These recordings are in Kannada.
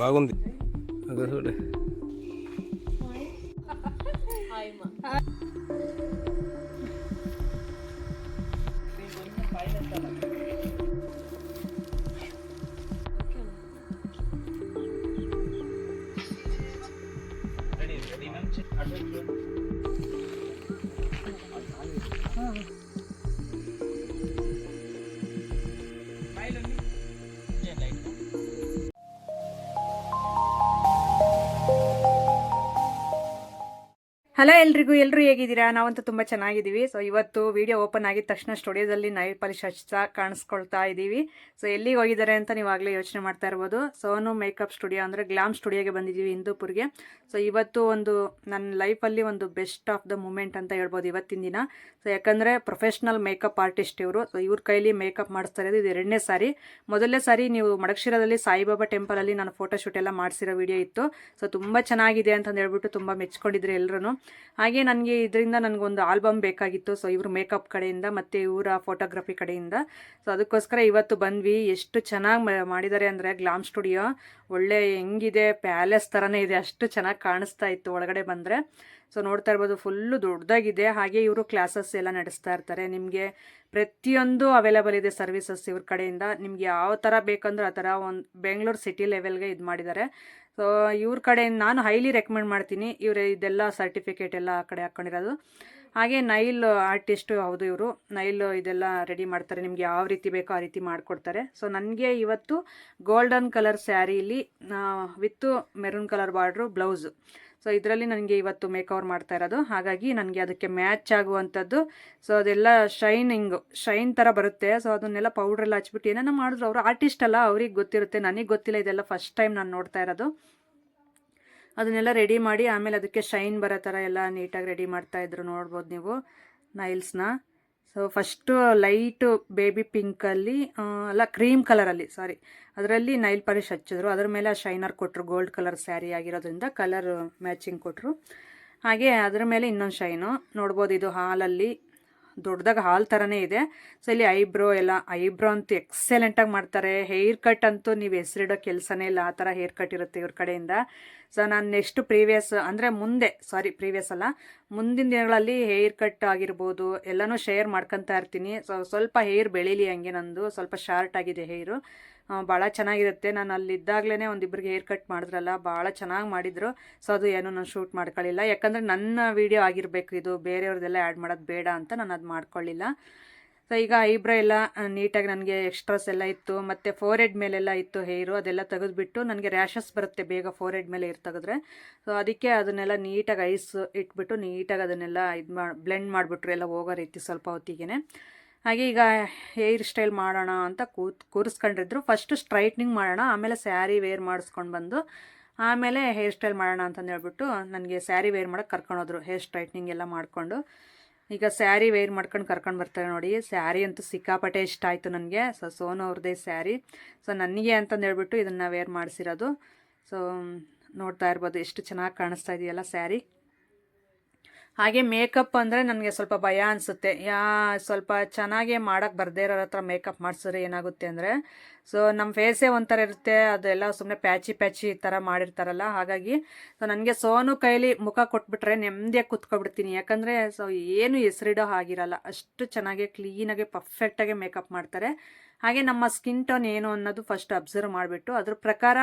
బాగుంది అదే చూడే. ಹಲೋ ಎಲ್ಲರೂ ಹೇಗಿದ್ದೀರಾ? ನಾವಂತೂ ತುಂಬ ಚೆನ್ನಾಗಿದ್ದೀವಿ. ಸೊ ಇವತ್ತು ವಿಡಿಯೋ ಓಪನ್ ಆಗಿದ ತಕ್ಷಣ ಸ್ಟುಡಿಯೋದಲ್ಲಿ ನೈಲ್ ಪಾಲಿಶ್ ಹಚ್ತಾ ಕಾಣಿಸ್ಕೊಳ್ತಾ ಇದ್ದೀವಿ. ಸೊ ಎಲ್ಲಿಗೆ ಹೋಗಿದ್ದಾರೆ ಅಂತ ನೀವಾಗಲೇ ಯೋಚನೆ ಮಾಡ್ತಾ ಇರ್ಬೋದು. ಸೋನು ಮೇಕಪ್ ಸ್ಟುಡಿಯೋ ಅಂದರೆ ಗ್ಲಾಮ್ ಸ್ಟುಡಿಯೋಗೆ ಬಂದಿದ್ದೀವಿ ಹಿಂದೂಪುರ್ಗೆ. ಸೊ ಇವತ್ತು ಒಂದು ನನ್ನ ಲೈಫಲ್ಲಿ ಒಂದು ಬೆಸ್ಟ್ ಆಫ್ ದ ಮೂಮೆಂಟ್ ಅಂತ ಹೇಳ್ಬೋದು ಇವತ್ತಿನ ದಿನ. ಸೊ ಯಾಕಂದರೆ ಪ್ರೊಫೆಷ್ನಲ್ ಮೇಕಪ್ ಆರ್ಟಿಸ್ಟ್ ಇವರು. ಸೊ ಇವ್ರ ಕೈಲಿ ಮೇಕಪ್ ಮಾಡಿಸ್ತಾ ಇರೋದು ಇದು 2ನೇ ಸಾರಿ. ಮೊದಲನೇ ಸಾರಿ ನೀವು ಮಡಕ್ಷಿರದಲ್ಲಿ ಸಾಯಿಬಾಬಾ ಟೆಂಪಲಲ್ಲಿ ನಾನು ಫೋಟೋಶೂಟ್ ಎಲ್ಲ ಮಾಡಿಸಿರೋ ವಿಡಿಯೋ ಇತ್ತು. ಸೊ ತುಂಬ ಚೆನ್ನಾಗಿದೆ ಅಂತಂದು ಹೇಳ್ಬಿಟ್ಟು ತುಂಬ ಮೆಚ್ಕೊಂಡಿದ್ರು ಎಲ್ಲರೂ. ಹಾಗೆ ನನಗೆ ಇದರಿಂದ ನನಗೊಂದು ಆಲ್ಬಮ್ ಬೇಕಾಗಿತ್ತು. ಸೊ ಇವರು ಮೇಕಪ್ ಕಡೆಯಿಂದ ಮತ್ತು ಇವರ ಫೋಟೋಗ್ರಫಿ ಕಡೆಯಿಂದ. ಸೊ ಅದಕ್ಕೋಸ್ಕರ ಇವತ್ತು ಬಂದ್ವಿ. ಎಷ್ಟು ಚೆನ್ನಾಗಿ ಮಾಡಿದ್ದಾರೆ ಅಂದರೆ ಗ್ಲಾಮ್ ಸ್ಟುಡಿಯೋ ಒಳ್ಳೆ ಹೆಂಗಿದೆ, ಪ್ಯಾಲೇಸ್ ಥರನೇ ಇದೆ, ಅಷ್ಟು ಚೆನ್ನಾಗಿ ಕಾಣಿಸ್ತಾ ಇತ್ತು ಒಳಗಡೆ ಬಂದರೆ. ಸೊ ನೋಡ್ತಾ ಇರ್ಬೋದು, ಫುಲ್ಲು ದೊಡ್ಡದಾಗಿದೆ. ಹಾಗೆ ಇವರು ಕ್ಲಾಸಸ್ ಎಲ್ಲ ನಡೆಸ್ತಾ ಇರ್ತಾರೆ. ನಿಮಗೆ ಪ್ರತಿಯೊಂದು ಅವೈಲೇಬಲ್ ಇದೆ ಸರ್ವಿಸಸ್ ಇವ್ರ ಕಡೆಯಿಂದ. ನಿಮ್ಗೆ ಯಾವ ಥರ ಬೇಕಂದ್ರೆ ಆ ಥರ ಒಂದು ಬೆಂಗಳೂರು ಸಿಟಿ ಲೆವೆಲ್ಗೆ ಇದು ಮಾಡಿದ್ದಾರೆ. ಸೊ ಇವ್ರ ಕಡೆಯಿಂದ ನಾನು ಹೈಲಿ ರೆಕಮೆಂಡ್ ಮಾಡ್ತೀನಿ. ಇವರು ಇದೆಲ್ಲ ಸರ್ಟಿಫಿಕೇಟ್ ಎಲ್ಲ ಆ ಕಡೆ ಹಾಕ್ಕೊಂಡಿರೋದು. ಹಾಗೆ ನೈಲ್ ಆರ್ಟಿಸ್ಟು ಹೌದು ಇವರು. ನೈಲ್ ಇದೆಲ್ಲ ರೆಡಿ ಮಾಡ್ತಾರೆ, ನಿಮ್ಗೆ ಯಾವ ರೀತಿ ಬೇಕೋ ಆ ರೀತಿ ಮಾಡಿಕೊಡ್ತಾರೆ. ಸೊ ನನಗೆ ಇವತ್ತು ಗೋಲ್ಡನ್ ಕಲರ್ ಸ್ಯಾರಿಲಿ with maroon colour border blouse. So ಇದರಲ್ಲಿ ನನಗೆ ಇವತ್ತು ಮೇಕವರ್ ಮಾಡ್ತಾ ಇರೋದು. ಹಾಗಾಗಿ ನನಗೆ ಅದಕ್ಕೆ ಮ್ಯಾಚ್ ಆಗುವಂಥದ್ದು. ಸೊ ಅದೆಲ್ಲ ಶೈನ್ ಥರ ಬರುತ್ತೆ. ಸೊ ಅದನ್ನೆಲ್ಲ ಪೌಡ್ರೆಲ್ಲ ಹಚ್ಬಿಟ್ಟು ಏನೇನೋ ಮಾಡಿದ್ರು. ಅವರು ಆರ್ಟಿಸ್ಟ್ ಅಲ್ಲ, ಅವ್ರಿಗೆ ಗೊತ್ತಿರುತ್ತೆ, ನನಗೆ ಗೊತ್ತಿಲ್ಲ. ಇದೆಲ್ಲ ಫಸ್ಟ್ ಟೈಮ್ ನಾನು ನೋಡ್ತಾ ಇರೋದು. ಅದನ್ನೆಲ್ಲ ರೆಡಿ ಮಾಡಿ ಆಮೇಲೆ ಅದಕ್ಕೆ ಶೈನ್ ಬರೋ ಥರ ಎಲ್ಲ ನೀಟಾಗಿ ರೆಡಿ ಮಾಡ್ತಾಯಿದ್ರು. ನೋಡ್ಬೋದು ನೀವು ನೈಲ್ಸ್ನ. ಸೊ ಫಸ್ಟು ಲೈಟು ಬೇಬಿ ಪಿಂಕಲ್ಲಿ ಅಲ್ಲ ಕ್ರೀಮ್ ಕಲರಲ್ಲಿ ಅದರಲ್ಲಿ ನೈಲ್ ಪಾಲಿಶ್ ಹಚ್ಚಿದ್ರು. ಅದ್ರ ಮೇಲೆ ಶೈನರ್ ಕೊಟ್ಟರು. ಗೋಲ್ಡ್ ಕಲರ್ ಸ್ಯಾರಿ ಆಗಿರೋದ್ರಿಂದ ಕಲರ್ ಮ್ಯಾಚಿಂಗ್ ಕೊಟ್ಟರು. ಹಾಗೆ ಅದ್ರ ಮೇಲೆ ಇನ್ನೊಂದು ಶೈನು ನೋಡ್ಬೋದು. ಇದು ಹಾಲಲ್ಲಿ ದೊಡ್ಡದಾಗಿ ಹಾಲ್ ಥರನೇ ಇದೆ. ಸೊ ಇಲ್ಲಿ ಐಬ್ರೋ ಅಂತೂ ಎಕ್ಸಲೆಂಟಾಗಿ ಮಾಡ್ತಾರೆ. ಹೇರ್ ಕಟ್ ಅಂತೂ ನೀವು ಹೆಸರಿಡೋ ಕೆಲಸನೇ ಇಲ್ಲ, ಆ ಥರ ಹೇರ್ ಕಟ್ ಇರುತ್ತೆ ಇವ್ರ ಕಡೆಯಿಂದ. ಸೊ ನಾನು ನೆಕ್ಸ್ಟ್ ಪ್ರೀವಿಯಸ್ ಅಲ್ಲ, ಮುಂದಿನ ದಿನಗಳಲ್ಲಿ ಹೇರ್ ಕಟ್ ಆಗಿರ್ಬೋದು ಎಲ್ಲನೂ ಶೇರ್ ಮಾಡ್ಕೊತಾ ಇರ್ತೀನಿ. ಸೊ ಸ್ವಲ್ಪ ಹೇರ್ ಬೆಳೀಲಿ, ಹಂಗೆ ನಂದು ಸ್ವಲ್ಪ ಶಾರ್ಟ್ ಆಗಿದೆ ಹೇರು, ಭಾಳ ಚೆನ್ನಾಗಿರುತ್ತೆ. ನಾನು ಅಲ್ಲಿದ್ದಾಗಲೇ ಒಂದಿಬ್ಬರಿಗೆ ಹೇರ್ ಕಟ್ ಮಾಡಿದ್ರಲ್ಲ, ಭಾಳ ಚೆನ್ನಾಗಿ ಮಾಡಿದರು. ಸೊ ಅದು ಏನೂ ನಾನು ಶೂಟ್ ಮಾಡ್ಕೊಳ್ಳಿಲ್ಲ, ಯಾಕಂದರೆ ನನ್ನ ವೀಡಿಯೋ ಆಗಿರಬೇಕು ಇದು, ಬೇರೆಯವ್ರದ್ದೆಲ್ಲ ಆ್ಯಡ್ ಮಾಡೋದು ಬೇಡ ಅಂತ ನಾನು ಅದು ಮಾಡ್ಕೊಳ್ಳಿಲ್ಲ. ಸೊ ಈಗ ಐಬ್ರೋ ಎಲ್ಲ ನೀಟಾಗಿ ನನಗೆ ಎಕ್ಸ್ಟ್ರಾಸ್ ಎಲ್ಲ ಇತ್ತು, ಮತ್ತು ಫೋರ್ ಹೆಡ್ ಮೇಲೆಲ್ಲ ಇತ್ತು ಹೇರು, ಅದೆಲ್ಲ ತೆಗೆದುಬಿಟ್ಟು ನನಗೆ ರ್ಯಾಷಸ್ ಬರುತ್ತೆ ಬೇಗ ಫೋರ್ ಹೆಡ್ ಮೇಲೆ ಹೇರ್ ತೆಗೆದ್ರೆ. ಸೊ ಅದಕ್ಕೆ ಅದನ್ನೆಲ್ಲ ನೀಟಾಗಿ ಐಸ್ ಇಟ್ಬಿಟ್ಟು ನೀಟಾಗಿ ಅದನ್ನೆಲ್ಲ ಬ್ಲೆಂಡ್ ಮಾಡಿಬಿಟ್ರು ಎಲ್ಲ ಹೋಗೋ ರೀತಿ ಸ್ವಲ್ಪ ಹೊತ್ತಿಗೆ. ಹಾಗೆ ಈಗ ಹೇರ್ ಸ್ಟೈಲ್ ಮಾಡೋಣ ಅಂತ ಕೂರಿಸ್ಕೊಂಡಿದ್ರು. ಫಸ್ಟು ಸ್ಟ್ರೈಟ್ನಿಂಗ್ ಮಾಡೋಣ, ಆಮೇಲೆ ಸ್ಯಾರಿ ವೇರ್ ಮಾಡಿಸ್ಕೊಂಡು ಬಂದು ಆಮೇಲೆ ಹೇರ್ ಸ್ಟೈಲ್ ಮಾಡೋಣ ಅಂತಂದು ಹೇಳ್ಬಿಟ್ಟು ನನಗೆ ಸ್ಯಾರಿ ವೇರ್ ಮಾಡೋಕ್ಕೆ ಕರ್ಕೊಂಡೋದ್ರು. ಹೇರ್ ಸ್ಟ್ರೈಟ್ನಿಂಗ್ ಎಲ್ಲ ಮಾಡಿಕೊಂಡು ಈಗ ಸ್ಯಾರಿ ವೇರ್ ಮಾಡ್ಕೊಂಡು ಕರ್ಕೊಂಡು ಬರ್ತಾರೆ ನೋಡಿ. ಸ್ಯಾರಿ ಅಂತೂ ಸಿಕ್ಕಾಪಟ್ಟೆ ಇಷ್ಟ ಆಯಿತು ನನಗೆ. ಸೊ ಸೋನು ಅವ್ರದ್ದೇ ಸ್ಯಾರಿ. ಸೊ ನನಗೆ ಅಂತಂದು ಹೇಳ್ಬಿಟ್ಟು ಇದನ್ನು ವೇರ್ ಮಾಡಿಸಿರೋದು. ಸೊ ನೋಡ್ತಾ ಇರ್ಬೋದು ಎಷ್ಟು ಚೆನ್ನಾಗಿ ಕಾಣಿಸ್ತಾ ಇದೆಯಲ್ಲ ಸ್ಯಾರಿ. ಹಾಗೆ ಮೇಕಪ್ ಅಂದರೆ ನನಗೆ ಸ್ವಲ್ಪ ಭಯ ಅನಿಸುತ್ತೆ. ಸ್ವಲ್ಪ ಚೆನ್ನಾಗೇ ಮಾಡೋಕ್ಕೆ ಬರದೇ ಇರೋರ ಹತ್ರ ಮೇಕಪ್ ಮಾಡಿಸಿದ್ರೆ ಏನಾಗುತ್ತೆ ಅಂದರೆ, ಸೊ ನಮ್ಮ ಫೇಸೇ ಒಂಥರ ಇರುತ್ತೆ, ಅದೆಲ್ಲ ಸುಮ್ಮನೆ ಪ್ಯಾಚಿ ಥರ ಮಾಡಿರ್ತಾರಲ್ಲ. ಹಾಗಾಗಿ ಸೊ ನನಗೆ ಸೋನು ಕೈಲಿ ಮುಖ ಕೊಟ್ಬಿಟ್ರೆ ನೆಮ್ಮದಿಯಾಗಿ ಕೂತ್ಕೊಬಿಡ್ತೀನಿ. ಯಾಕಂದರೆ ಸೊ ಏನು ಹೆಸರಿಡೋ ಆಗಿರಲ್ಲ, ಅಷ್ಟು ಚೆನ್ನಾಗಿ ಕ್ಲೀನಾಗಿ ಪರ್ಫೆಕ್ಟಾಗಿ ಮೇಕಪ್ ಮಾಡ್ತಾರೆ. ಹಾಗೆ ನಮ್ಮ ಸ್ಕಿನ್ ಟೋನ್ ಏನು ಅನ್ನೋದು ಫಸ್ಟ್ ಅಬ್ಸರ್ವ್ ಮಾಡಿಬಿಟ್ಟು ಅದ್ರ ಪ್ರಕಾರ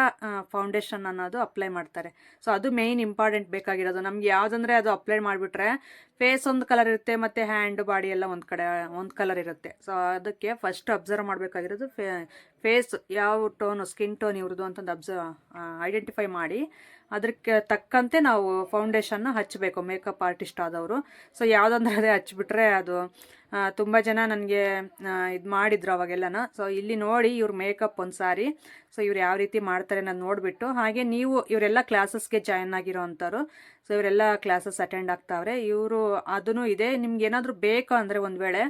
ಫೌಂಡೇಶನ್ ಅನ್ನೋದು ಅಪ್ಲೈ ಮಾಡ್ತಾರೆ. ಸೊ ಅದು ಮೇಯ್ನ್ ಇಂಪಾರ್ಟೆಂಟ್ ಬೇಕಾಗಿರೋದು. ನಮ್ಗೆ ಯಾವುದಂದರೆ ಅದು ಅಪ್ಲೈ ಮಾಡಿಬಿಟ್ರೆ ಫೇಸ್ ಒಂದು ಕಲರ್ ಇರುತ್ತೆ, ಮತ್ತು ಹ್ಯಾಂಡ್ ಬಾಡಿ ಎಲ್ಲ ಒಂದು ಕಲರ್ ಇರುತ್ತೆ. ಸೊ ಅದಕ್ಕೆ ಫಸ್ಟ್ ಅಬ್ಸರ್ವ್ ಮಾಡಬೇಕಾಗಿರೋದು ಫೇಸ್ ಯಾವ ಸ್ಕಿನ್ ಟೋನ್ ಇವ್ರದ್ದು ಅಂತಂದು ಐಡೆಂಟಿಫೈ ಮಾಡಿ ಅದಕ್ಕೆ ತಕ್ಕಂತೆ ನಾವು ಫೌಂಡೇಶನ್ನ ಹಚ್ಚಬೇಕು ಮೇಕಪ್ ಆರ್ಟಿಸ್ಟ್ ಆದವರು. ಸೊ ಯಾವುದಂದ್ರೆ ಅದೇ ಹಚ್ಬಿಟ್ರೆ ಅದು ತುಂಬ ಜನ ನನಗೆ ಇದು ಮಾಡಿದ್ರು ಅವಾಗೆಲ್ಲನ. ಸೊ ಇಲ್ಲಿ ನೋಡಿ ಇವ್ರ ಮೇಕಪ್ ಒಂದು ಸಾರಿ. ಸೊ ಇವ್ರು ಯಾವ ರೀತಿ ಮಾಡ್ತಾರೆ ನಾನು ನೋಡಿಬಿಟ್ಟು, ಹಾಗೆ ನೀವು ಇವರೆಲ್ಲ ಕ್ಲಾಸಸ್ಗೆ ಜಾಯ್ನ್ ಆಗಿರೋ ಅಂಥವ್ರು. ಸೊ ಇವರೆಲ್ಲ ಕ್ಲಾಸಸ್ ಅಟೆಂಡ್ ಆಗ್ತಾವ್ರೆ. ಇವರು ಅದೂ ಇದೆ. ನಿಮ್ಗೆ ಏನಾದರೂ ಬೇಕು ಅಂದರೆ ಒಂದು ವೇಳೆ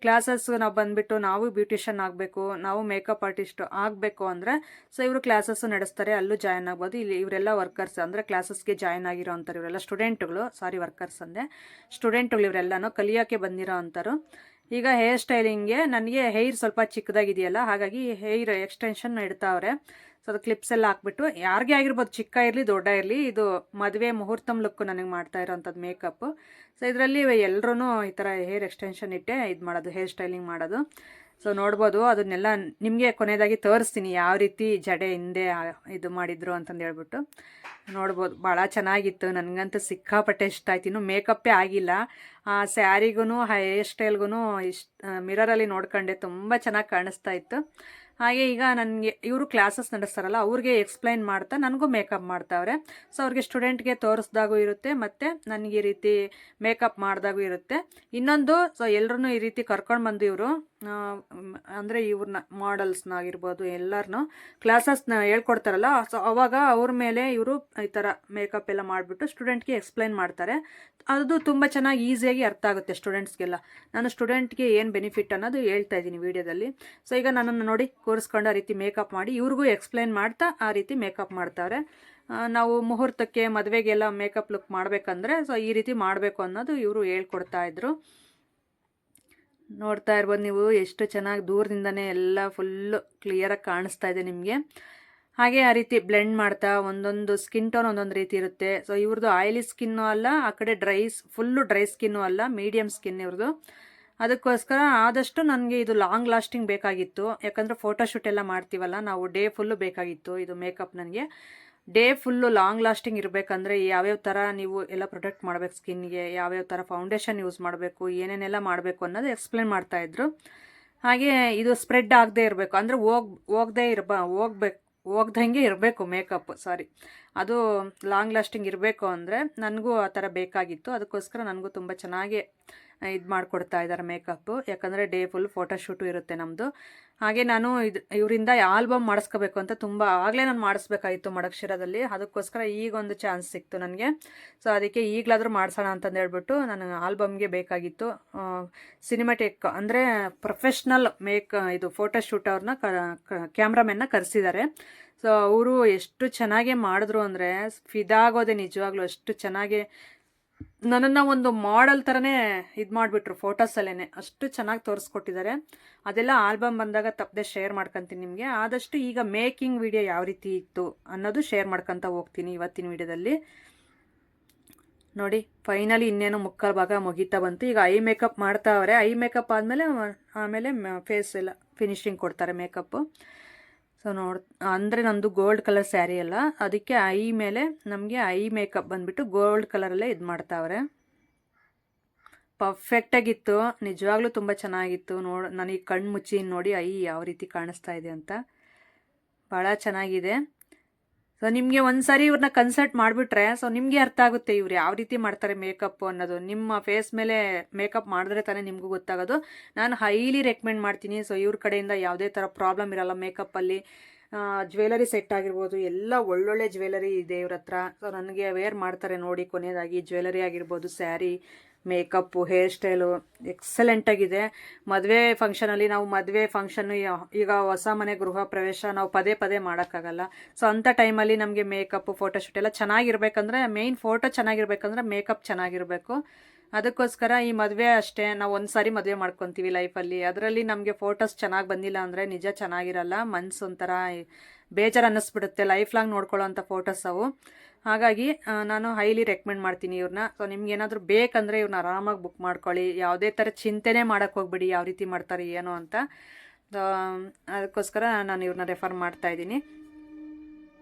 ಕ್ಲಾಸಸ್ ನಾವು ಬಂದುಬಿಟ್ಟು ನಾವು ಬ್ಯೂಟಿಷಿಯನ್ ಆಗಬೇಕು, ನಾವು ಮೇಕಪ್ ಆರ್ಟಿಸ್ಟ್ ಆಗಬೇಕು ಅಂದರೆ ಸೊ ಇವರು ಕ್ಲಾಸಸ್ಸು ನಡೆಸ್ತಾರೆ, ಅಲ್ಲೂ ಜಾಯ್ನ್ ಆಗ್ಬೋದು. ಇಲ್ಲಿ ಇವರೆಲ್ಲ ವರ್ಕರ್ಸ್ ಅಂದರೆ ಕ್ಲಾಸಸ್ಗೆ ಜಾಯ್ನ್ ಆಗಿರೋ ಅಂಥವ್ರು ಇವರೆಲ್ಲ ವರ್ಕರ್ಸ್ ಅಂದೆ ಸ್ಟೂಡೆಂಟ್ಗಳು ಇವರೆಲ್ಲನೂ ಕಲಿಯೋಕ್ಕೆ ಬಂದಿರೋ ಅಂಥವ್ರು. ಈಗ ಹೇರ್ ಸ್ಟೈಲಿಂಗ್ಗೆ ನನಗೆ ಹೇರ್ ಸ್ವಲ್ಪ ಚಿಕ್ಕದಾಗಿದೆಯಲ್ಲ, ಹಾಗಾಗಿ ಹೇರ್ ಎಕ್ಸ್ಟೆನ್ಷನ್ ಇಡ್ತಾವ್ರೆ. ಸೊ ಅದು ಕ್ಲಿಪ್ಸ್ ಎಲ್ಲ ಹಾಕ್ಬಿಟ್ಟು ಯಾರಿಗೇ ಆಗಿರ್ಬೋದು, ಚಿಕ್ಕ ಇರಲಿ ದೊಡ್ಡ ಇರಲಿ, ಇದು ಮದುವೆ ಮುಹೂರ್ತಮ್ ಲುಕ್ ನನಗೆ ಮಾಡ್ತಾ ಇರೋಂಥದ್ದು ಮೇಕಪ್ಪು. ಸೊ ಇದರಲ್ಲಿ ಎಲ್ಲರೂ ಈ ಥರ ಹೇರ್ ಎಕ್ಸ್ಟೆನ್ಷನ್ ಇಟ್ಟೆ ಇದು ಮಾಡೋದು, ಹೇರ್ ಸ್ಟೈಲಿಂಗ್ ಮಾಡೋದು. ಸೊ ನೋಡ್ಬೋದು, ಅದನ್ನೆಲ್ಲ ನಿಮಗೆ ಕೊನೆಯದಾಗಿ ತೋರಿಸ್ತೀನಿ ಯಾವ ರೀತಿ ಜಡೆ ಹಿಂದೆ ಇದು ಮಾಡಿದ್ರು ಅಂತಂದು ಹೇಳ್ಬಿಟ್ಟು. ನೋಡ್ಬೋದು, ಭಾಳ ಚೆನ್ನಾಗಿತ್ತು. ನನಗಂತೂ ಸಿಕ್ಕಾಪಟ್ಟೆ ಇಷ್ಟ ಆಯ್ತು. ಇನ್ನೂ ಮೇಕಪ್ಪೇ ಆಗಿಲ್ಲ. ಆ ಸ್ಯಾರಿಗೂ ಹೇರ್ ಸ್ಟೈಲ್ಗೂ ಮಿರರಲ್ಲಿ ನೋಡ್ಕೊಂಡೆ, ತುಂಬ ಚೆನ್ನಾಗಿ ಕಾಣಿಸ್ತಾ ಇತ್ತು. ಹಾಗೆ ಈಗ ನನಗೆ ಇವರು ಕ್ಲಾಸಸ್ ನಡೆಸ್ತಾರಲ್ಲ, ಅವ್ರಿಗೆ ಎಕ್ಸ್ಪ್ಲೈನ್ ಮಾಡ್ತಾ ನನಗೂ ಮೇಕಪ್ ಮಾಡ್ತಾವ್ರೆ. ಸೊ ಅವ್ರಿಗೆ ಸ್ಟೂಡೆಂಟ್ಗೆ ತೋರಿಸ್ದಾಗೂ ಇರುತ್ತೆ, ಮತ್ತು ನನಗೆ ಈ ರೀತಿ ಮೇಕಪ್ ಮಾಡಿದಾಗೂ ಇರುತ್ತೆ. ಇನ್ನೊಂದು, ಸೊ ಎಲ್ಲರೂ ಈ ರೀತಿ ಕರ್ಕೊಂಡು ಬಂದು ಇವರು ಅಂದರೆ ಇವ್ರನ್ನ ಮಾಡೆಲ್ಸ್ನಾಗಿರ್ಬೋದು ಎಲ್ಲರನ್ನೂ ಕ್ಲಾಸಸ್ನ ಹೇಳ್ಕೊಡ್ತಾರಲ್ಲ, ಸೊ ಅವಾಗ ಅವ್ರ ಮೇಲೆ ಇವರು ಈ ಥರ ಮೇಕಪ್ ಎಲ್ಲ ಮಾಡಿಬಿಟ್ಟು ಸ್ಟೂಡೆಂಟ್ಗೆ ಎಕ್ಸ್ಪ್ಲೈನ್ ಮಾಡ್ತಾರೆ. ಅದು ತುಂಬ ಚೆನ್ನಾಗಿ ಈಸಿಯಾಗಿ ಅರ್ಥ ಆಗುತ್ತೆ ಸ್ಟೂಡೆಂಟ್ಸ್ಗೆಲ್ಲ. ನಾನು ಸ್ಟೂಡೆಂಟ್ಗೆ ಏನು ಬೆನಿಫಿಟ್ ಅನ್ನೋದು ಹೇಳ್ತಾ ಇದ್ದೀನಿ ವೀಡಿಯೋದಲ್ಲಿ. ಸೊ ಈಗ ನನ್ನನ್ನು ನೋಡಿ ಕೂರಿಸ್ಕೊಂಡು ಆ ರೀತಿ ಮೇಕಪ್ ಮಾಡಿ ಇವ್ರಿಗೂ ಎಕ್ಸ್ಪ್ಲೈನ್ ಮಾಡ್ತಾ ಆ ರೀತಿ ಮೇಕಪ್ ಮಾಡ್ತಾರೆ. ನಾವು ಮುಹೂರ್ತಕ್ಕೆ ಮದುವೆಗೆಲ್ಲ ಮೇಕಪ್ ಲುಕ್ ಮಾಡಬೇಕಂದ್ರೆ ಸೊ ಈ ರೀತಿ ಮಾಡಬೇಕು ಅನ್ನೋದು ಇವರು ಹೇಳ್ಕೊಡ್ತಾ ಇದ್ರು. ನೋಡ್ತಾ ಇರ್ಬೋದು ನೀವು, ಎಷ್ಟು ಚೆನ್ನಾಗಿ ದೂರದಿಂದನೇ ಎಲ್ಲ ಫುಲ್ಲು ಕ್ಲಿಯರಾಗಿ ಕಾಣಿಸ್ತಾ ಇದೆ ನಿಮಗೆ. ಹಾಗೆ ಆ ರೀತಿ ಬ್ಲೆಂಡ್ ಮಾಡ್ತಾ ಒಂದೊಂದು ಸ್ಕಿನ್ ಟೋನ್ ಒಂದೊಂದು ರೀತಿ ಇರುತ್ತೆ. ಸೊ ಇವ್ರದ್ದು ಆಯಿಲಿ ಸ್ಕಿನ್ನು ಅಲ್ಲ, ಆ ಕಡೆ ಫುಲ್ಲು ಡ್ರೈ ಸ್ಕಿನ್ನು ಅಲ್ಲ, ಮೀಡಿಯಮ್ ಸ್ಕಿನ್ ಇವ್ರದ್ದು. ಅದಕ್ಕೋಸ್ಕರ ಆದಷ್ಟು ನನಗೆ ಇದು ಲಾಂಗ್ ಲಾಸ್ಟಿಂಗ್ ಬೇಕಾಗಿತ್ತು. ಯಾಕಂದರೆ ಫೋಟೋಶೂಟ್ ಎಲ್ಲ ಮಾಡ್ತೀವಲ್ಲ ನಾವು, ಡೇ ಫುಲ್ಲು ಬೇಕಾಗಿತ್ತು ಇದು ಮೇಕಪ್ ನನಗೆ. ಡೇ ಫುಲ್ಲು ಲಾಂಗ್ ಲಾಸ್ಟಿಂಗ್ ಇರಬೇಕಂದ್ರೆ ಯಾವ್ಯಾವ ಥರ ನೀವು ಎಲ್ಲ ಪ್ರೊಟೆಕ್ಟ್ ಮಾಡಬೇಕು ಸ್ಕಿನ್ಗೆ, ಯಾವ್ಯಾವ ಥರ ಫೌಂಡೇಶನ್ ಯೂಸ್ ಮಾಡಬೇಕು, ಏನೇನೆಲ್ಲ ಮಾಡಬೇಕು ಅನ್ನೋದು ಎಕ್ಸ್ಪ್ಲೇನ್ ಮಾಡ್ತಾಯಿದ್ರು. ಹಾಗೆ ಇದು ಸ್ಪ್ರೆಡ್ ಆಗದೆ ಇರಬೇಕು, ಅಂದರೆ ಹೋಗ್ದಂಗೆ ಇರಬೇಕು ಮೇಕಪ್, ಅದು ಲಾಂಗ್ ಲಾಸ್ಟಿಂಗ್ ಇರಬೇಕು ಅಂದರೆ ನನಗೂ ಆ ಥರ ಬೇಕಾಗಿತ್ತು. ಅದಕ್ಕೋಸ್ಕರ ನನಗೂ ತುಂಬ ಚೆನ್ನಾಗಿ ಇದು ಮಾಡಿಕೊಡ್ತಾ ಇದ್ದಾರೆ ಮೇಕಪ್ಪು. ಯಾಕಂದರೆ ಡೇ ಫುಲ್ ಫೋಟೋಶೂಟು ಇರುತ್ತೆ ನಮ್ಮದು. ಹಾಗೆ ನಾನು ಇವರಿಂದ ಆಲ್ಬಮ್ ಮಾಡಿಸ್ಕೋಬೇಕು ಅಂತ ಆಗಲೇ ನಾನು ಮಾಡಿಸ್ಬೇಕಾಗಿತ್ತು ಮಡಕ್ಷಿರದಲ್ಲಿ. ಅದಕ್ಕೋಸ್ಕರ ಈಗೊಂದು ಚಾನ್ಸ್ ಸಿಕ್ತು ನನಗೆ. ಸೊ ಅದಕ್ಕೆ ಈಗಲಾದರೂ ಮಾಡಿಸೋಣ ಅಂತಂದು ಹೇಳ್ಬಿಟ್ಟು ನಾನು ಆಲ್ಬಮ್ಗೆ ಬೇಕಾಗಿತ್ತು. ಸಿನಿಮಾಟಿಕ್ ಅಂದರೆ ಪ್ರೊಫೆಷ್ನಲ್ ಇದು ಫೋಟೋಶೂಟ್ ಅವ್ರನ್ನ ಕ್ಯಾಮ್ರಾಮೆನ್ನ ಕರೆಸಿದ್ದಾರೆ. ಸೊ ಅವರು ಎಷ್ಟು ಚೆನ್ನಾಗೇ ಮಾಡಿದ್ರು ಅಂದರೆ ಫಿದಾಗೋದೆ ನಿಜವಾಗ್ಲೂ. ಅಷ್ಟು ಚೆನ್ನಾಗಿ ನನ್ನನ್ನು ಒಂದು ಮಾಡೆಲ್ ಥರನೇ ಇದು ಮಾಡಿಬಿಟ್ರು ಫೋಟೋಸಲ್ಲೇ. ಅಷ್ಟು ಚೆನ್ನಾಗಿ ತೋರಿಸ್ಕೊಟ್ಟಿದ್ದಾರೆ. ಅದೆಲ್ಲ ಆಲ್ಬಮ್ ಬಂದಾಗ ತಪ್ಪದೆ ಶೇರ್ ಮಾಡ್ಕೊತೀನಿ ನಿಮಗೆ. ಆದಷ್ಟು ಈಗ ಮೇಕಿಂಗ್ ವಿಡಿಯೋ ಯಾವ ರೀತಿ ಇತ್ತು ಅನ್ನೋದು ಶೇರ್ ಮಾಡ್ಕೊತ ಹೋಗ್ತೀನಿ ಇವತ್ತಿನ ವಿಡಿಯೋದಲ್ಲಿ. ನೋಡಿ, ಫೈನಲಿ ಇನ್ನೇನು ಮುಕ್ಕಾಲು ಭಾಗ ಮುಗೀತಾ ಬಂತು. ಈಗ ಐ ಮೇಕಪ್ ಮಾಡ್ತಾವ್ರೆ. ಐ ಮೇಕಪ್ ಆಮೇಲೆ ಫೇಸ್ ಎಲ್ಲ ಫಿನಿಶಿಂಗ್ ಕೊಡ್ತಾರೆ ಮೇಕಪ್ಪು. ಸೊ ಅಂದರೆ ನಂದು ಗೋಲ್ಡ್ ಕಲರ್ ಸ್ಯಾರಿ ಅಲ್ಲ, ಅದಕ್ಕೆ ಐ ಮೇಲೆ ನಮಗೆ ಐ ಮೇಕಪ್ ಬಂದುಬಿಟ್ಟು ಗೋಲ್ಡ್ ಕಲರಲ್ಲೇ ಇದು ಮಾಡ್ತಾವ್ರೆ. ಪರ್ಫೆಕ್ಟಾಗಿತ್ತು, ನಿಜವಾಗ್ಲೂ ತುಂಬ ಚೆನ್ನಾಗಿತ್ತು. ನನಗೆ ಕಣ್ಣು ಮುಚ್ಚಿ ನೋಡಿ ಐ ಯಾವ ರೀತಿ ಕಾಣಿಸ್ತಾ ಇದೆ ಅಂತ, ಭಾಳ ಚೆನ್ನಾಗಿದೆ. ಸೊ ನಿಮಗೆ ಒಂದು ಸಾರಿ ಇವ್ರನ್ನ ಕನ್ಸಲ್ಟ್ ಮಾಡಿಬಿಟ್ರೆ ಸೊ ನಿಮಗೆ ಅರ್ಥ ಆಗುತ್ತೆ ಇವ್ರು ಯಾವ ರೀತಿ ಮಾಡ್ತಾರೆ ಮೇಕಪ್ಪು ಅನ್ನೋದು. ನಿಮ್ಮ ಫೇಸ್ ಮೇಲೆ ಮೇಕಪ್ ಮಾಡಿದ್ರೆ ತಾನೇ ನಿಮಗೂ ಗೊತ್ತಾಗೋದು. ನಾನು ಹೈಲಿ ರೆಕಮೆಂಡ್ ಮಾಡ್ತೀನಿ. ಸೊ ಇವ್ರ ಕಡೆಯಿಂದ ಯಾವುದೇ ಥರ ಪ್ರಾಬ್ಲಮ್ ಇರಲ್ಲ ಮೇಕಪ್ಪಲ್ಲಿ. ಜ್ಯುವೆಲರಿ ಸೆಟ್ ಆಗಿರ್ಬೋದು, ಎಲ್ಲ ಒಳ್ಳೊಳ್ಳೆ ಜ್ಯುವೆಲರಿ ಇದೆ ಇವ್ರ ಹತ್ರ. ಸೊ ನನಗೆ ವೇರ್ ಮಾಡ್ತಾರೆ ನೋಡಿ. ಕೊನೆಯದಾಗಿ ಜ್ಯುವೆಲರಿ ಆಗಿರ್ಬೋದು, ಸ್ಯಾರಿ, ಮೇಕಪ್ಪು, ಹೇರ್ ಸ್ಟೈಲು ಎಕ್ಸಲೆಂಟಾಗಿದೆ. ಮದುವೆ ಫಂಕ್ಷನಲ್ಲಿ ನಾವು ಮದುವೆ ಫಂಕ್ಷನ್ನು ಈಗ ಹೊಸ ಮನೆ ಗೃಹ ಪ್ರವೇಶ ನಾವು ಪದೇ ಪದೇ ಮಾಡೋಕ್ಕಾಗಲ್ಲ. ಸೊ ಅಂಥ ಟೈಮಲ್ಲಿ ನಮಗೆ ಮೇಕಪ್ಪು ಫೋಟೋಶೂಟ್ ಎಲ್ಲ ಚೆನ್ನಾಗಿರ್ಬೇಕಂದ್ರೆ, ಮೇಯ್ನ್ ಫೋಟೋ ಚೆನ್ನಾಗಿರ್ಬೇಕಂದ್ರೆ ಮೇಕಪ್ ಚೆನ್ನಾಗಿರಬೇಕು. ಅದಕ್ಕೋಸ್ಕರ ಈ ಮದುವೆ ಅಷ್ಟೇ, ನಾವು ಒಂದು ಸಾರಿ ಮದುವೆ ಮಾಡ್ಕೊತೀವಿ ಲೈಫಲ್ಲಿ. ಅದರಲ್ಲಿ ನಮಗೆ ಫೋಟೋಸ್ ಚೆನ್ನಾಗಿ ಬಂದಿಲ್ಲ ಅಂದರೆ ನಿಜ ಚೆನ್ನಾಗಿರಲ್ಲ. ಮನ್ಸು ಒಂಥರ ಬೇಜಾರು ಅನ್ನಿಸ್ಬಿಡುತ್ತೆ. ಲೈಫ್ ಲಾಂಗ್ ನೋಡ್ಕೊಳ್ಳೋ ಅಂಥ ಫೋಟೋಸ್ ಅವು. ಹಾಗಾಗಿ ನಾನು ಹೈಲಿ ರೆಕಮೆಂಡ್ ಮಾಡ್ತೀನಿ ಇವ್ರನ್ನ. ಸೊ ನಿಮ್ಗೆ ಏನಾದರೂ ಬೇಕಂದರೆ ಇವ್ರನ್ನ ಆರಾಮಾಗಿ ಬುಕ್ ಮಾಡ್ಕೊಳ್ಳಿ. ಯಾವುದೇ ಥರ ಚಿಂತೆನೇ ಮಾಡೋಕ್ಕೆ ಹೋಗ್ಬಿಡಿ ಯಾವ ರೀತಿ ಮಾಡ್ತಾರೆ ಏನೋ ಅಂತ. ಅದಕ್ಕೋಸ್ಕರ ನಾನು ಇವ್ರನ್ನ ರೆಫರ್ ಮಾಡ್ತಾಯಿದ್ದೀನಿ.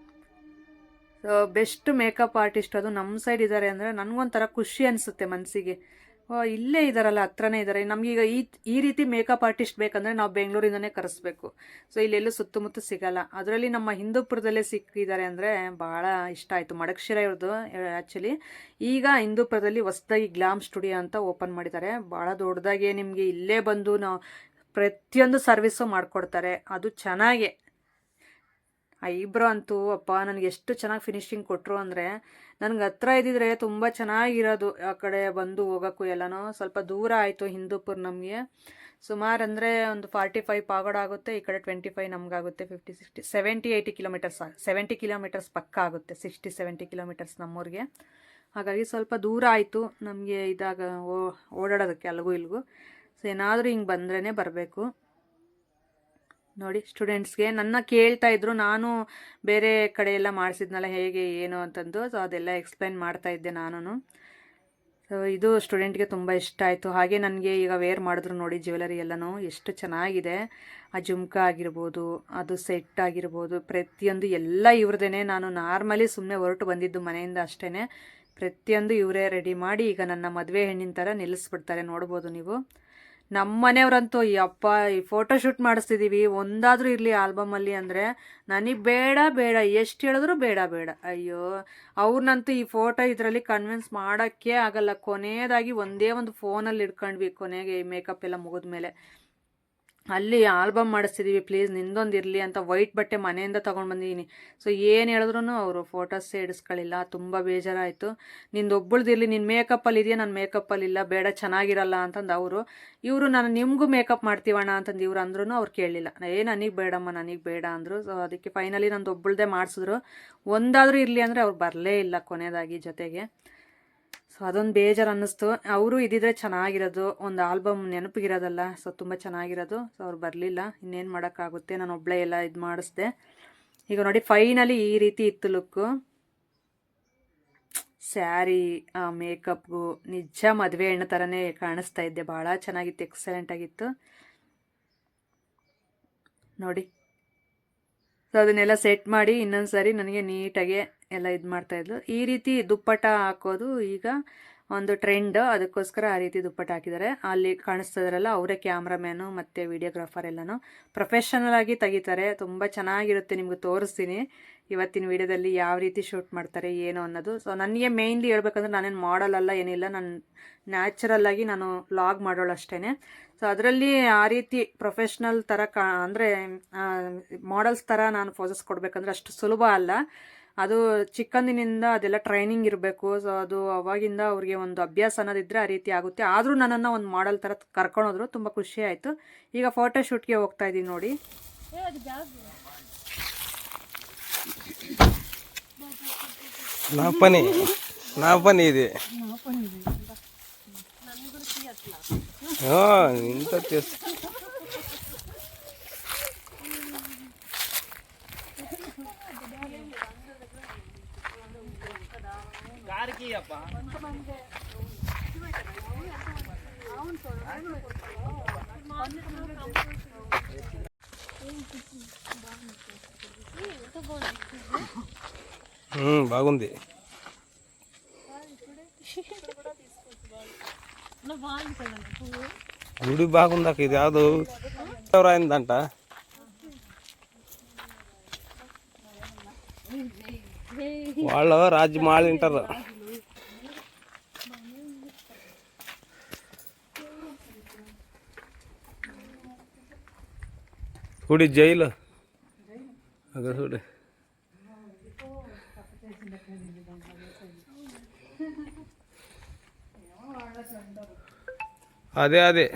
ಸೊ ಬೆಸ್ಟ್ ಮೇಕಪ್ ಆರ್ಟಿಸ್ಟ್ ಅದು ನಮ್ಮ ಸೈಡ್ ಇದ್ದಾರೆ ಅಂದರೆ ನನಗೊಂಥರ ಖುಷಿ ಅನಿಸುತ್ತೆ ಮನಸ್ಸಿಗೆ. ಇಲ್ಲೇ ಇದ್ದಾರಲ್ಲ, ಹತ್ರನೇ ಇದ್ದಾರೆ. ನಮಗೀಗ ಈ ರೀತಿ ಮೇಕಪ್ ಆರ್ಟಿಸ್ಟ್ ಬೇಕಂದರೆ ನಾವು ಬೆಂಗಳೂರಿಂದನೇ ಕರೆಸ್ಬೇಕು. ಸೊ ಇಲ್ಲೆಲ್ಲೂ ಸುತ್ತಮುತ್ತ ಸಿಗಲ್ಲ. ಅದರಲ್ಲಿ ನಮ್ಮ ಹಿಂದೂಪುರದಲ್ಲೇ ಸಿಕ್ಕಿದ್ದಾರೆ ಅಂದರೆ ಭಾಳ ಇಷ್ಟ ಆಯಿತು. ಮಡಕ್ಷಿರ ಇವ್ರದ್ದು ಆ್ಯಕ್ಚುಲಿ. ಈಗ ಹಿಂದೂಪುರದಲ್ಲಿ ಹೊಸದಾಗಿ ಗ್ಲಾಮ್ ಸ್ಟುಡಿಯೋ ಅಂತ ಓಪನ್ ಮಾಡಿದ್ದಾರೆ. ಭಾಳ ದೊಡ್ಡದಾಗಿ ನಿಮಗೆ ಇಲ್ಲೇ ಬಂದು ನಾವು ಪ್ರತಿಯೊಂದು ಸರ್ವಿಸು ಮಾಡಿಕೊಡ್ತಾರೆ. ಅದು ಚೆನ್ನಾಗೆ. ಐಬ್ರೋ ಅಂತೂ ಅಪ್ಪ ನನಗೆ ಎಷ್ಟು ಚೆನ್ನಾಗಿ ಫಿನಿಶಿಂಗ್ ಕೊಟ್ಟರು ಅಂದರೆ, ನನಗೆ ಹತ್ರ ಇದ್ದಿದ್ರೆ ತುಂಬ ಚೆನ್ನಾಗಿರೋದು. ಆ ಕಡೆ ಬಂದು ಹೋಗೋಕ್ಕೂ ಎಲ್ಲನೂ ಸ್ವಲ್ಪ ದೂರ ಆಯಿತು ಹಿಂದೂಪುರ ನಮಗೆ. ಸುಮಾರು ಅಂದರೆ ಒಂದು 45 ಪಾಗೋಡ ಆಗುತ್ತೆ. ಈ ಕಡೆ 25 ನಮಗಾಗುತ್ತೆ. 50, 60, 70, 80 ಕಿಲೋಮೀಟರ್ಸ್ 70 ಕಿಲೋಮೀಟರ್ಸ್ ಪಕ್ಕ ಆಗುತ್ತೆ. 60-70 ಕಿಲೋಮೀಟರ್ಸ್ ನಮ್ಮೂರಿಗೆ. ಹಾಗಾಗಿ ಸ್ವಲ್ಪ ದೂರ ಆಯಿತು ನಮಗೆ ಇದಾಗ ಓಡಾಡೋದಕ್ಕೆ ಅಲ್ಲಿಗೂ ಇಲ್ಲಿಗೂ. ಸೊ ಏನಾದರೂ ಹಿಂಗೆ ಬಂದ್ರೇ ಬರಬೇಕು. ನೋಡಿ ಸ್ಟೂಡೆಂಟ್ಸ್ಗೆ ನನ್ನ ಕೇಳ್ತಾ ಇದ್ರು, ನಾನು ಬೇರೆ ಕಡೆ ಎಲ್ಲ ಮಾಡಿಸಿದ್ನಲ್ಲ ಹೇಗೆ ಏನು ಅಂತಂದು, ಸೊ ಅದೆಲ್ಲ ಎಕ್ಸ್ಪ್ಲೈನ್ ಮಾಡ್ತಾ ಇದ್ದೆ ನಾನು. ಸೊ ಇದು ಸ್ಟೂಡೆಂಟ್ಗೆ ತುಂಬ ಇಷ್ಟ ಆಯಿತು. ಹಾಗೆ ನನಗೆ ಈಗ ವೇರ್ ಮಾಡಿದ್ರು ನೋಡಿ ಜ್ಯುವೆಲರಿ ಎಲ್ಲನೂ ಎಷ್ಟು ಚೆನ್ನಾಗಿದೆ. ಆ ಜುಮ್ಕ ಆಗಿರ್ಬೋದು, ಅದು ಸೆಟ್ ಆಗಿರ್ಬೋದು, ಪ್ರತಿಯೊಂದು ಎಲ್ಲ ಇವ್ರದೇನೆ. ನಾನು ನಾರ್ಮಲಿ ಸುಮ್ಮನೆ ಹೊರಟು ಬಂದಿದ್ದು ಮನೆಯಿಂದ ಅಷ್ಟೇ. ಪ್ರತಿಯೊಂದು ಇವರೇ ರೆಡಿ ಮಾಡಿ ಈಗ ನನ್ನ ಮದುವೆ ಹೆಣ್ಣಿನ ಥರ ನಿಲ್ಲಿಸ್ಬಿಡ್ತಾರೆ, ನೋಡ್ಬೋದು ನೀವು. ನಮ್ಮ ಮನೆಯವ್ರಂತೂ ಯಪ್ಪ ಈ ಫೋಟೋ ಶೂಟ್ ಮಾಡಿಸ್ತಿದ್ದೀವಿ ಒಂದಾದರೂ ಇರಲಿ ಆಲ್ಬಮಲ್ಲಿ ಅಂದರೆ ನನಗೆ ಬೇಡ ಬೇಡ, ಎಷ್ಟು ಹೇಳಿದ್ರು ಬೇಡ ಬೇಡ. ಅಯ್ಯೋ ಅವ್ರನ್ನಂತೂ ಈ ಫೋಟೋ ಇದರಲ್ಲಿ ಕನ್ವಿನ್ಸ್ ಮಾಡೋಕ್ಕೆ ಆಗಲ್ಲ. ಕೊನೆಯದಾಗಿ ಒಂದೇ ಒಂದು ಫೋನಲ್ಲಿ ಇಟ್ಕೊಂಡ್ವಿ ಕೊನೆಗೆ ಮೇಕಪ್ ಎಲ್ಲ ಮುಗಿದ್ಮೇಲೆ. ಅಲ್ಲಿ ಆಲ್ಬಮ್ ಮಾಡಿಸ್ತಿದ್ದೀವಿ ಪ್ಲೀಸ್ ನಿಂದೊಂದು ಇರಲಿ ಅಂತ ವೈಟ್ ಬಟ್ಟೆ ಮನೆಯಿಂದ ತೊಗೊಂಡು ಬಂದಿದ್ದೀನಿ. ಸೊ ಏನು ಹೇಳಿದ್ರು ಅವರು ಫೋಟೋಸೇ ಇಡಿಸ್ಕೊಳ್ಳಿಲ್ಲ. ತುಂಬ ಬೇಜಾರಾಯಿತು. ನಿಂದು ಒಬ್ಬಳ್ದಿರಲಿ, ನಿನ್ನ ಮೇಕಪ್ಪಲ್ಲಿ ಇದೆಯಾ, ನನ್ನ ಮೇಕಪ್ಪಲ್ಲಿ ಇಲ್ಲ, ಬೇಡ ಚೆನ್ನಾಗಿರಲ್ಲ ಅಂತಂದು ಅವರು. ಇವರು ನಾನು ನಿಮಗೂ ಮೇಕಪ್ ಮಾಡ್ತೀವಣ್ಣ ಅಂತಂದು ಇವ್ರು ಅಂದ್ರೂ ಅವ್ರು ಕೇಳಲಿಲ್ಲ. ನನಗೆ ಬೇಡಮ್ಮ, ನನಗೆ ಬೇಡ ಅಂದರು. ಸೊ ಅದಕ್ಕೆ ಫೈನಲಿ ನಂದು ಒಬ್ಬಳ್ದೇ ಮಾಡಿಸಿದ್ರು. ಒಂದಾದರೂ ಇರಲಿ ಅಂದರೆ ಅವ್ರು ಬರಲೇ ಇಲ್ಲ ಕೊನೆಯದಾಗಿ ಜೊತೆಗೆ. ಸೊ ಅದೊಂದು ಬೇಜಾರು ಅನ್ನಿಸ್ತು. ಅವರು ಇದ್ದಿದ್ರೆ ಚೆನ್ನಾಗಿರೋದು, ಒಂದು ಆಲ್ಬಮ್ ನೆನಪಿಗಿರೋದಲ್ಲ. ಸೊ ತುಂಬ ಚೆನ್ನಾಗಿರೋದು. ಸೊ ಅವ್ರು ಬರಲಿಲ್ಲ, ಇನ್ನೇನು ಮಾಡೋಕ್ಕಾಗುತ್ತೆ, ನಾನು ಒಬ್ಬಳೇ ಎಲ್ಲ ಇದು ಮಾಡಿಸ್ದೆ. ಈಗ ನೋಡಿ ಫೈನಲಿ ಈ ರೀತಿ ಇತ್ತು ಲುಕ್ಕು. ಸ್ಯಾರಿ ಮೇಕಪ್ಗೂ ನಿಜ ಮದುವೆ ಹೆಣ್ಣು ಥರನೇ ಕಾಣಿಸ್ತಾ ಇದ್ದೆ. ಭಾಳ ಚೆನ್ನಾಗಿತ್ತು, ಎಕ್ಸಲೆಂಟಾಗಿತ್ತು ನೋಡಿ. ಸೊ ಅದನ್ನೆಲ್ಲ ಸೆಟ್ ಮಾಡಿ ಇನ್ನೊಂದು ಸಾರಿ ನನಗೆ ನೀಟಾಗೆ ಎಲ್ಲ ಇದು ಮಾಡ್ತಾಯಿದ್ಲು. ಈ ರೀತಿ ದುಪ್ಪಟ್ಟ ಹಾಕೋದು ಈಗ ಒಂದು ಟ್ರೆಂಡ್, ಅದಕ್ಕೋಸ್ಕರ ಆ ರೀತಿ ದುಪ್ಪಟ್ಟ ಹಾಕಿದ್ದಾರೆ. ಅಲ್ಲಿ ಕಾಣಿಸ್ತಿದ್ರಲ್ಲ ಅವರೇ ಕ್ಯಾಮ್ರಾಮ್ಯಾನು ಮತ್ತು ವಿಡಿಯೋಗ್ರಾಫರ್ ಎಲ್ಲನೂ ಪ್ರೊಫೆಷನಲ್ ಆಗಿ ತೆಗಿತಾರೆ. ತುಂಬ ಚೆನ್ನಾಗಿರುತ್ತೆ, ನಿಮ್ಗೆ ತೋರಿಸ್ತೀನಿ ಇವತ್ತಿನ ವಿಡಿಯೋದಲ್ಲಿ ಯಾವ ರೀತಿ ಶೂಟ್ ಮಾಡ್ತಾರೆ ಏನು ಅನ್ನೋದು. ಸೊ ನನಗೆ ಮೇಯ್ನ್ಲಿ ಹೇಳ್ಬೇಕಂದ್ರೆ ನಾನೇನು ಮಾಡಲ್ ಅಲ್ಲ, ಏನಿಲ್ಲ, ನಾನು ನ್ಯಾಚುರಲ್ಲಾಗಿ ನಾನು ವ್ಲಾಗ್ ಮಾಡೋಳು ಅಷ್ಟೇ. ಸೊ ಅದರಲ್ಲಿ ಆ ರೀತಿ ಪ್ರೊಫೆಷ್ನಲ್ ಥರ ಅಂದರೆ ಮಾಡಲ್ಸ್ ಥರ ನಾನು ಪೋಸಸ್ ಕೊಡಬೇಕಂದ್ರೆ ಅಷ್ಟು ಸುಲಭ ಅಲ್ಲ. ಅದು ಚಿಕ್ಕಂದಿನಿಂದ ಅದೆಲ್ಲ ಟ್ರೈನಿಂಗ್ ಇರಬೇಕು. ಸೊ ಅದು ಅವಾಗಿಂದ ಅವ್ರಿಗೆ ಒಂದು ಅಭ್ಯಾಸ ಅನ್ನೋದಿದ್ದರೆ ಆ ರೀತಿ ಆಗುತ್ತೆ. ಆದರೂ ನನ್ನನ್ನು ಒಂದು ಮಾಡಲ್ ಥರ ಕರ್ಕೊಂಡೋದ್ರು, ತುಂಬ ಖುಷಿ ಆಯಿತು. ಈಗ ಫೋಟೋ ಶೂಟ್ಗೆ ಹೋಗ್ತಾ ಇದ್ದೀನಿ ನೋಡಿ. నా పని ఇది ఇంత చేస్తా. బాగుంది. గుడి బాగుందాక ఇది యాವುದು అయిందంట. వాళ్ళు రాజ్యం ఆడింటారు. గుడి జైలు అక్కడ చూడు. అదే అదే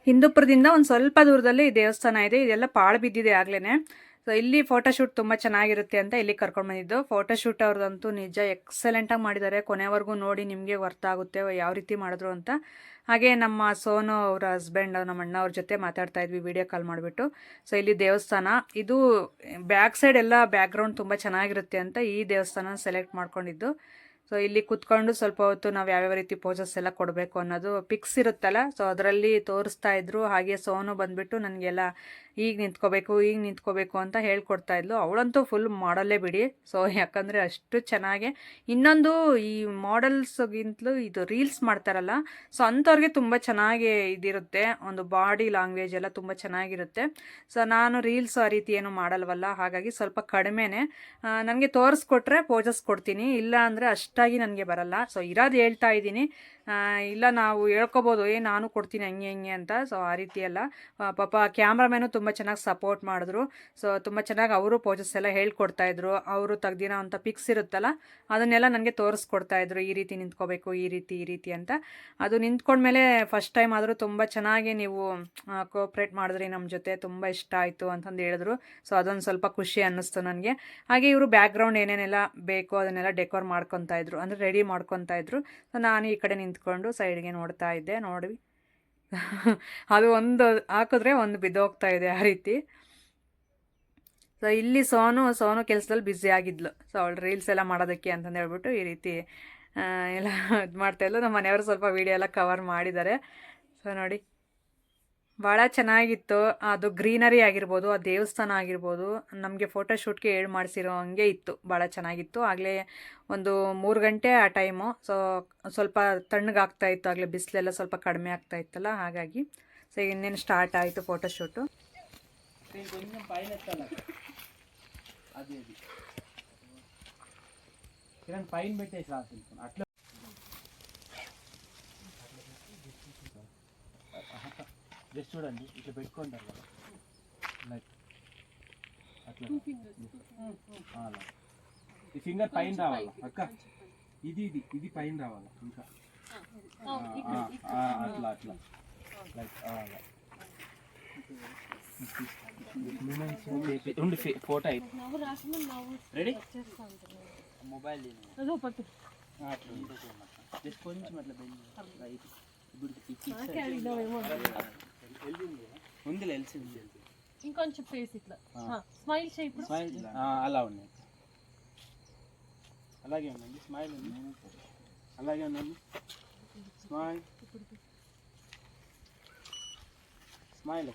ಹಿಂದೂಪುರದಿಂದ ಒಂದು ಸ್ವಲ್ಪ ದೂರದಲ್ಲಿ ಈ ದೇವಸ್ಥಾನ ಇದೆ. ಇದೆಲ್ಲ ಪಾಳು ಬಿದ್ದಿದೆ ಆಗ್ಲೇ. ಸೊ ಇಲ್ಲಿ ಫೋಟೋಶೂಟ್ ತುಂಬ ಚೆನ್ನಾಗಿರುತ್ತೆ ಅಂತ ಇಲ್ಲಿ ಕರ್ಕೊಂಡು ಬಂದಿದ್ದು. ಫೋಟೋಶೂಟ್ ಅವ್ರದ್ದಂತೂ ನಿಜ ಎಕ್ಸಲೆಂಟಾಗಿ ಮಾಡಿದ್ದಾರೆ. ಕೊನೆವರೆಗೂ ನೋಡಿ ನಿಮಗೆ ಆಗುತ್ತೆ ಯಾವ ರೀತಿ ಮಾಡಿದ್ರು ಅಂತ. ಹಾಗೆ ನಮ್ಮ ಸೋನು ಅವರ ಹಸ್ಬೆಂಡ್ ನಮ್ಮ ಅಣ್ಣ ಅವ್ರ ಜೊತೆ ಮಾತಾಡ್ತಾ ಇದ್ವಿ ವಿಡಿಯೋ ಕಾಲ್ ಮಾಡಿಬಿಟ್ಟು. ಸೊ ಇಲ್ಲಿ ದೇವಸ್ಥಾನ ಇದು ಬ್ಯಾಕ್ ಸೈಡ್ ಎಲ್ಲ ಬ್ಯಾಕ್ಗ್ರೌಂಡ್ ತುಂಬ ಚೆನ್ನಾಗಿರುತ್ತೆ ಅಂತ ಈ ದೇವಸ್ಥಾನ ಸೆಲೆಕ್ಟ್ ಮಾಡ್ಕೊಂಡಿದ್ದು. ಸೊ ಇಲ್ಲಿ ಕುತ್ಕೊಂಡು ಸ್ವಲ್ಪ ಹೊತ್ತು ನಾವು ಯಾವ್ಯಾವ ರೀತಿ ಪೋಸಸ್ ಎಲ್ಲ ಕೊಡಬೇಕು ಅನ್ನೋದು ಪಿಕ್ಸ್ ಇರುತ್ತಲ್ಲ, ಸೊ ಅದರಲ್ಲಿ ತೋರಿಸ್ತಾ ಇದ್ರು. ಹಾಗೆ ಸೋನು ಬಂದುಬಿಟ್ಟು ನನಗೆಲ್ಲ ಈಗ ನಿಂತ್ಕೋಬೇಕು ಅಂತ ಹೇಳ್ಕೊಡ್ತಾ ಇದ್ಲು. ಅವಳಂತೂ ಫುಲ್ ಮಾಡಲ್ಲೇ ಬಿಡಿ. ಸೊ ಯಾಕಂದರೆ ಅಷ್ಟು ಚೆನ್ನಾಗೆ. ಇನ್ನೊಂದು ಈ ಮಾಡಲ್ಸ್ಗಿಂತಲೂ ಇದು ರೀಲ್ಸ್ ಮಾಡ್ತಾರಲ್ಲ, ಸೊ ಅಂಥವ್ರಿಗೆ ತುಂಬ ಚೆನ್ನಾಗಿ ಇದಿರುತ್ತೆ, ಒಂದು ಬಾಡಿ ಲ್ಯಾಂಗ್ವೇಜ್ ಎಲ್ಲ ತುಂಬ ಚೆನ್ನಾಗಿರುತ್ತೆ. ಸೊ ನಾನು ರೀಲ್ಸ್ ಆ ರೀತಿ ಏನು ಮಾಡಲ್ವಲ್ಲ, ಹಾಗಾಗಿ ಸ್ವಲ್ಪ ಕಡಿಮೆನೇ. ನನಗೆ ತೋರಿಸ್ಕೊಟ್ರೆ ಪೋಸಸ್ ಕೊಡ್ತೀನಿ, ಇಲ್ಲ ಅಂದರೆ ಅಷ್ಟಾಗಿ ನನಗೆ ಬರಲ್ಲ. ಸೊ ಇರೋದು ಹೇಳ್ತಾ ಇದ್ದೀನಿ, ಇಲ್ಲ ನಾವು ಹೇಳ್ಕೊಬೋದು ನಾನು ಕೊಡ್ತೀನಿ ಹಂಗೆ ಅಂತ. ಸೊ ಆ ರೀತಿ ಎಲ್ಲ ಪಾಪ ಕ್ಯಾಮ್ರಾಮ್ಯಾನು ತುಂಬ ಚೆನ್ನಾಗಿ ಸಪೋರ್ಟ್ ಮಾಡಿದ್ರು. ಸೊ ತುಂಬ ಚೆನ್ನಾಗಿ ಅವರು ಪೋಸಸ್ ಎಲ್ಲ ಹೇಳ್ಕೊಡ್ತಾಯಿದ್ರು. ಅವರು ತೆಗ್ದಿರೋ ಅಂಥ ಪಿಕ್ಸ್ ಇರುತ್ತಲ್ಲ ಅದನ್ನೆಲ್ಲ ನನಗೆ ತೋರಿಸ್ಕೊಡ್ತಾಯಿದ್ರು, ಈ ರೀತಿ ನಿಂತ್ಕೋಬೇಕು, ಈ ರೀತಿ ಅಂತ. ಅದು ನಿಂತ್ಕೊಂಡ್ಮೇಲೆ ಫಸ್ಟ್ ಟೈಮ್ ಆದರೂ ತುಂಬ ಚೆನ್ನಾಗಿ ನೀವು ಕೋಪ್ರೇಟ್ ಮಾಡಿದ್ರಿ ನಮ್ಮ ಜೊತೆ, ತುಂಬ ಇಷ್ಟ ಆಯಿತು ಅಂತಂದು ಹೇಳಿದ್ರು. ಸೊ ಅದೊಂದು ಸ್ವಲ್ಪ ಖುಷಿ ಅನ್ನಿಸ್ತು ನನಗೆ. ಹಾಗೆ ಇವರು ಬ್ಯಾಕ್ಗ್ರೌಂಡ್ ಏನೇನೆಲ್ಲ ಬೇಕೋ ಅದನ್ನೆಲ್ಲ ಡೆಕೋರ್ ಮಾಡ್ಕೊತಾ ಇದ್ರು, ಅಂದರೆ ರೆಡಿ ಮಾಡ್ಕೊತಾ ಇದ್ರು. ಸೊ ನಾನು ಈ ಕಡೆ ನಿಂತ್ಕೊಂಡು ಸೈಡ್ಗೆ ನೋಡ್ತಾ ಇದ್ದೆ. ನೋಡಿ ಅದು ಒಂದು ಹಾಕಿದ್ರೆ ಒಂದು ಬಿದ್ದೋಗ್ತಾ ಇದೆ ಆ ರೀತಿ. ಸೊ ಇಲ್ಲಿ ಸೋನು ಕೆಲಸದಲ್ಲಿ ಬ್ಯುಸಿ ಆಗಿದ್ಲು. ಸೊ ಅವಳು ರೀಲ್ಸ್ ಎಲ್ಲ ಮಾಡೋದಕ್ಕೆ ಅಂತಂದು ಹೇಳ್ಬಿಟ್ಟು ಈ ರೀತಿ ಎಲ್ಲ ಇದು ಮಾಡ್ತಾಯಿದ್ಲು. ನಮ್ಮ ಮನೆಯವರು ಸ್ವಲ್ಪ ವೀಡಿಯೋ ಎಲ್ಲ ಕವರ್ ಮಾಡಿದ್ದಾರೆ. ಸೊ ನೋಡಿ ಭಾಳ ಚೆನ್ನಾಗಿತ್ತು. ಅದು ಗ್ರೀನರಿ ಆಗಿರ್ಬೋದು, ಆ ದೇವಸ್ಥಾನ ಆಗಿರ್ಬೋದು, ನಮಗೆ ಫೋಟೋಶೂಟ್ಗೆ ಮಾಡಿಸಿರೋ ಹಂಗೆ ಇತ್ತು, ಭಾಳ ಚೆನ್ನಾಗಿತ್ತು. ಆಗಲೇ ಒಂದು 3 ಗಂಟೆ ಆ ಟೈಮು. ಸೊ ಸ್ವಲ್ಪ ತಣ್ಣಗಾಗ್ತಾ ಇತ್ತು, ಆಗಲೇ ಬಿಸಿಲೆಲ್ಲ ಸ್ವಲ್ಪ ಕಡಿಮೆ ಆಗ್ತಾ ಇತ್ತಲ್ಲ, ಹಾಗಾಗಿ. ಸೊ ಇನ್ನೇನು ಸ್ಟಾರ್ಟ್ ಆಯಿತು ಫೋಟೋಶೂಟು. జస్ట్ చూడండి, ఇట్లా పెట్టుకుంటారు కదా, లైక్ అట్లా అలా. ఈ ఫింగర్ పైన రావాలి అక్క, ఇది పైన రావాలి ఇంకా అట్లా లైక్ అలా. ఉండి ఫోటో అయితే రెడీ. మొబైల్ జస్ట్ కొంచెం అట్లా రైట్. ఇంకొంచెం ఫేస్ ఇట్లా స్మైల్ చేయి. ఇప్పుడు అలా ఉన్నాయి, అలాగే ఉందండి. స్మైల్ ఉంది, అలాగే ఉందండి. స్మైల్ స్మైల్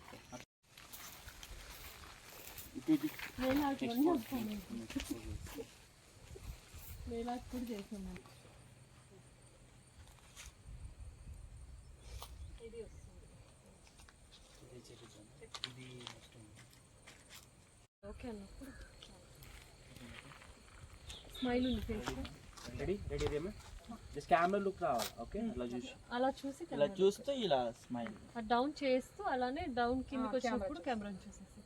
కూడా చేసాను. ఓకే అన్న, స్మైల్ ఉంది ఫేస్. రెడీ రేమా, జస్ట్ కెమెరా లుక్ రావాలి. ఓకే, అలా చూసి ఇలా చూస్తూ ఇలా స్మైల్ డౌన్ చేస్తూ, అలానే డౌన్ కిందకి వచ్చినప్పుడు కెమెరా చూసేసి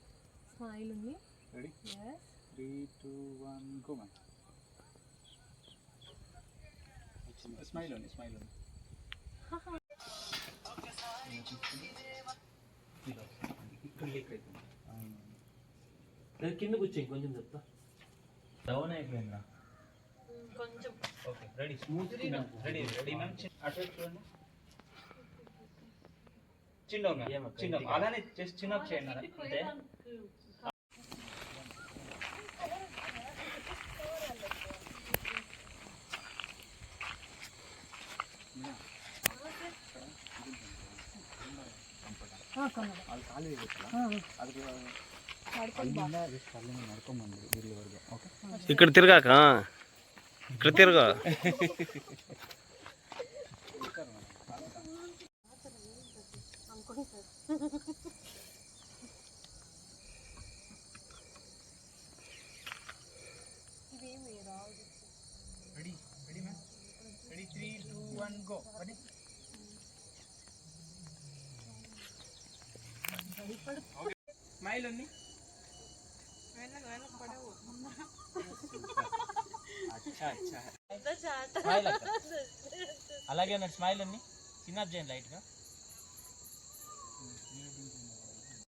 స్మైల్ ఉంది. Ready, 3 2 1 go. స్మైల్ ఉంది. కింద కూర్చోండి, కొంచెం చెప్తా. డౌన్ అయిపోయిందా కొంచెం. Okay, ready. Smooth ready ma'am. అటు చూడండి, చిన్న అలానే జస్ట్ చిన్న చేయండి అంతే. ఇక్కడ తిరగాక, ఇక్కడ తిరగా. Ready 3 2 1 go. రెడీ. స్మైల్ ఉంది. అలాగే స్మైల్ ఉంది. చిన్న చేయండి లైట్గా.